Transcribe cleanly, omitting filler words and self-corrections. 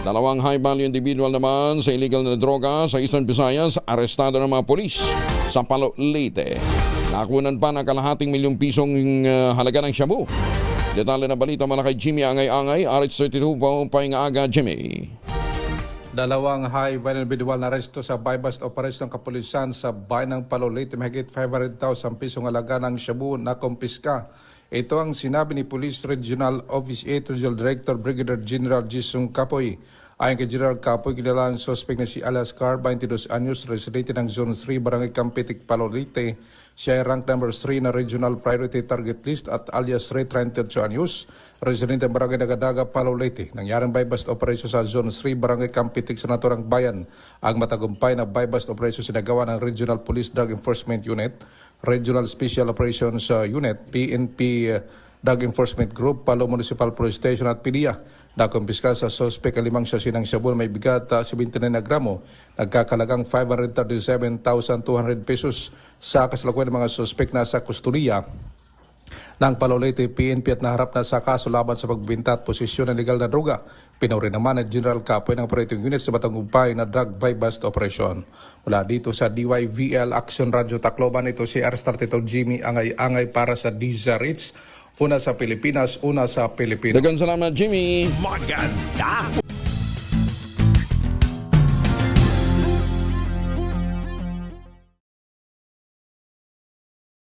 Dalawang high-value individual naman sa illegal na droga sa Eastern Visayas, arestado ng mga polis sa Palo, Leyte. Nakunan pa ng kalahating milyong pisong halaga ng shabu. Detalye na balita mula kay Jimmy Angay-Angay, RH32 po Painga-Aga, Jimmy. Dalawang high-value individual na aresto sa buy-bust operation ng kapulisan sa bayan ng Palo, Leyte. Mahigit 500,000 pisong halaga ng shabu na kumpiska. Ito ang sinabi ni Police Regional Office 8 Regional Director Brigadier General Jisung Kapoy. Ayon kay General Kapoy, kilala ang suspect na si Alias Car, 22 anyos, residente ng Zone 3, Barangay Campitic, Palo, Leyte. Siya ay rank number 3 na Regional Priority Target List at alias Ray, 38 anyos, residente ng Barangay Nagadaga, Palo, Leyte. Nangyaring buy-bust operation sa Zone 3, Barangay Campitic, sa naturang bayan. Ang matagumpay na buy-bust operation sinagawa ng Regional Police Drug Enforcement Unit, Regional Special Operations Unit, PNP Drug Enforcement Group, Palo Municipal Police Station at PDEA. Nakumpiska sa suspect ang 5 sachet ng shabu na may bigat 79 na gramo, nagkakalagang 537,200 pesos. Sa kasalukuyan ng mga suspect na sa kustudiya ng Palo, Leyte PNP at naharap na sa kaso laban sa pagbinta at posisyon ng legal na droga. Pinuri naman ng General Kapoy ng operating unit sa matagumpay na drug buy-bust operation. Mula dito sa DYVL Action Radio Tacloban, ito si RH32 Jimmy Angay-Angay para sa DZRH. Una sa Pilipinas, una sa Pilipinas. Dagan salamat, Jimmy. Maganda!